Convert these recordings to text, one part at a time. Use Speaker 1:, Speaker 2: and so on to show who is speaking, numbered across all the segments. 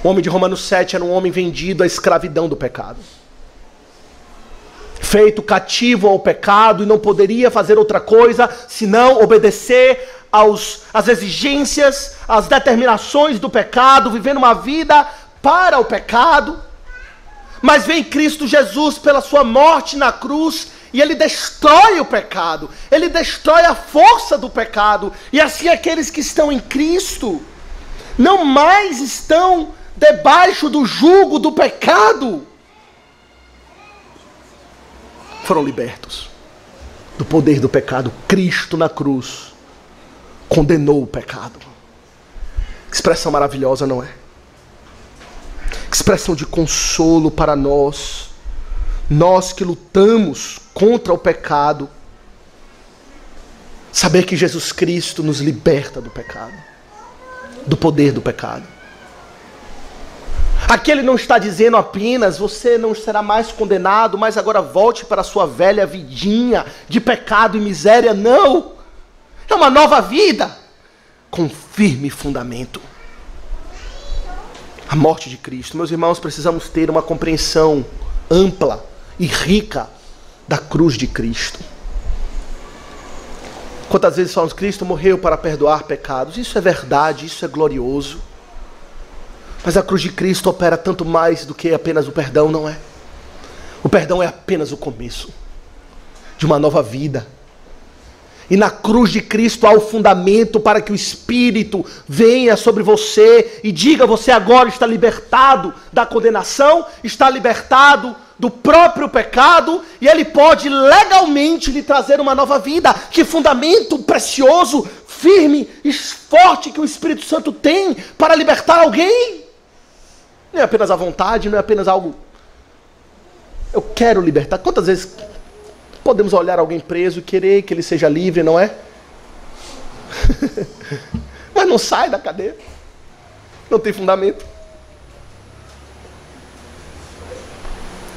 Speaker 1: O homem de Romanos 7 era um homem vendido à escravidão do pecado. Feito cativo ao pecado e não poderia fazer outra coisa senão obedecer às exigências, às determinações do pecado, vivendo uma vida para o pecado. Mas vem Cristo Jesus pela sua morte na cruz e ele destrói o pecado, ele destrói a força do pecado. E assim aqueles que estão em Cristo não mais estão debaixo do jugo do pecado. Foram libertos do poder do pecado. Cristo na cruz condenou o pecado. Que expressão maravilhosa, não é? Que expressão de consolo para nós. Nós que lutamos contra o pecado. Saber que Jesus Cristo nos liberta do pecado. Do poder do pecado. Aqui ele não está dizendo apenas, você não será mais condenado, mas agora volte para a sua velha vidinha de pecado e miséria. Não! É uma nova vida, com firme fundamento. A morte de Cristo. Meus irmãos, precisamos ter uma compreensão ampla e rica da cruz de Cristo. Quantas vezes falamos, Cristo morreu para perdoar pecados? Isso é verdade, isso é glorioso. Mas a cruz de Cristo opera tanto mais do que apenas o perdão, não é? O perdão é apenas o começo de uma nova vida. E na cruz de Cristo há o fundamento para que o Espírito venha sobre você e diga, você agora está libertado da condenação, está libertado do próprio pecado, e ele pode legalmente lhe trazer uma nova vida. Que fundamento precioso, firme e forte que o Espírito Santo tem para libertar alguém. Não é apenas a vontade, não é apenas algo, eu quero libertar. Quantas vezes podemos olhar alguém preso e querer que ele seja livre, não é? Mas não sai da cadeia. Não tem fundamento.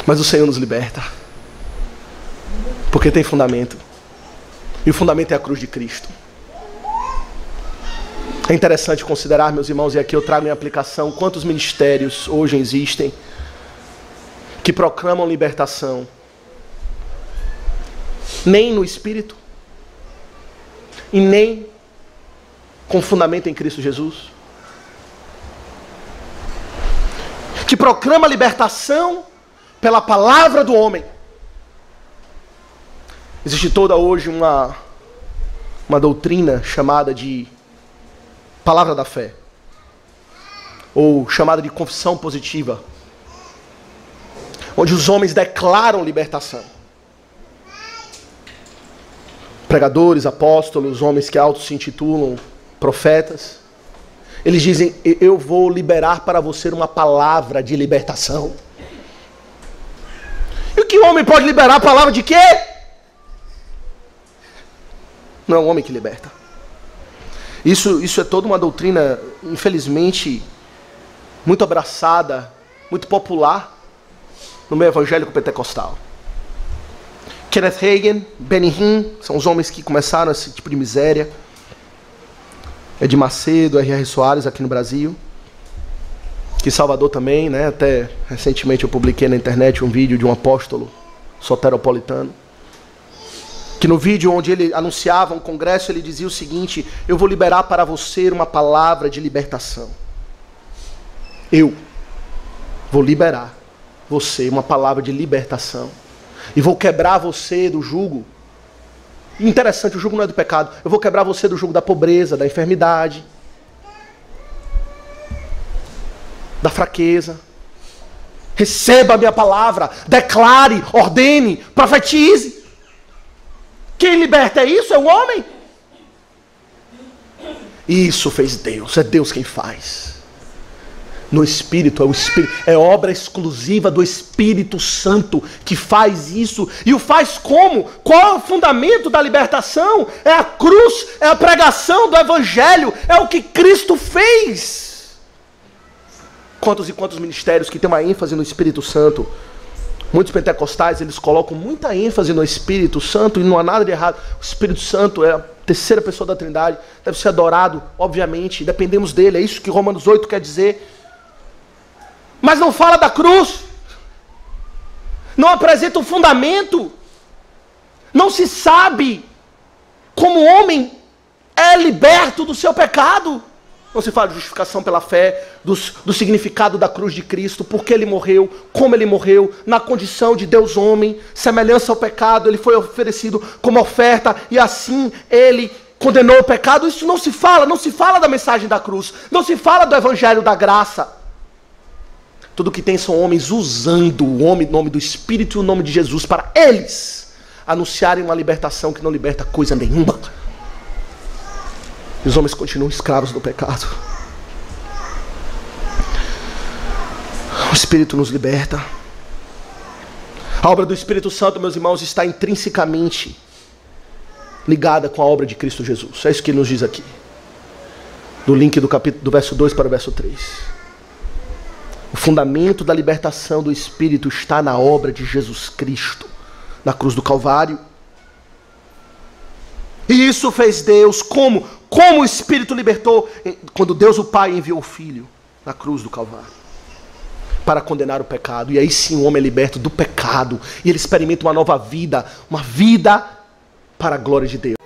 Speaker 1: Mas o Senhor nos liberta. Porque tem fundamento. E o fundamento é a cruz de Cristo. É interessante considerar, meus irmãos, e aqui eu trago em aplicação, quantos ministérios hoje existem que proclamam libertação. Nem no Espírito, e nem com fundamento em Cristo Jesus. Que proclama libertação pela palavra do homem. Existe toda hoje uma doutrina chamada de palavra da fé, ou chamada de confissão positiva, onde os homens declaram libertação. Pregadores, apóstolos, homens que auto se intitulam profetas, eles dizem, eu vou liberar para você uma palavra de libertação. E o que o homem pode liberar? A palavra de quê? Não é o homem que liberta. Isso é toda uma doutrina, infelizmente, muito abraçada, muito popular no meio evangélico pentecostal. Kenneth Hagin, Benny Hinn, são os homens que começaram esse tipo de miséria. Ed Macedo, R.R. Soares aqui no Brasil. Que em Salvador também, né? Até recentemente eu publiquei na internet um vídeo de um apóstolo soteropolitano. Que no vídeo onde ele anunciava um congresso, ele dizia o seguinte, eu vou liberar para você uma palavra de libertação. Eu vou liberar você uma palavra de libertação. E vou quebrar você do jugo. Interessante, o jugo não é do pecado. Eu vou quebrar você do jugo da pobreza, da enfermidade, da fraqueza. Receba a minha palavra, declare, ordene, profetize. Quem liberta é isso? É o homem? Isso fez Deus, é Deus quem faz. No Espírito, é o Espírito, é obra exclusiva do Espírito Santo que faz isso. E o faz como? Qual é o fundamento da libertação? É a cruz, é a pregação do Evangelho, é o que Cristo fez. Quantos e quantos ministérios que tem uma ênfase no Espírito Santo. Muitos pentecostais, eles colocam muita ênfase no Espírito Santo e não há nada de errado. O Espírito Santo é a terceira pessoa da Trindade, deve ser adorado, obviamente, dependemos dele, é isso que Romanos 8 quer dizer. mas não fala da cruz. Não apresenta um fundamento. Não se sabe como o homem é liberto do seu pecado. Não se fala de justificação pela fé, do significado da cruz de Cristo, porque ele morreu, como ele morreu, na condição de Deus homem, semelhança ao pecado, ele foi oferecido como oferta, e assim ele condenou o pecado. Isso não se fala da mensagem da cruz, não se fala do evangelho da graça. Tudo que tem são homens usando o nome do Espírito e o nome de Jesus para eles anunciarem uma libertação que não liberta coisa nenhuma. E os homens continuam escravos do pecado. O Espírito nos liberta. A obra do Espírito Santo, meus irmãos, está intrinsecamente ligada com a obra de Cristo Jesus. É isso que ele nos diz aqui. No link do verso 2 para o verso 3. O fundamento da libertação do Espírito está na obra de Jesus Cristo, na cruz do Calvário. E isso fez Deus. Como o Espírito libertou? Quando Deus o Pai enviou o Filho na cruz do Calvário para condenar o pecado. E aí sim o homem é liberto do pecado. E ele experimenta uma nova vida. Uma vida para a glória de Deus.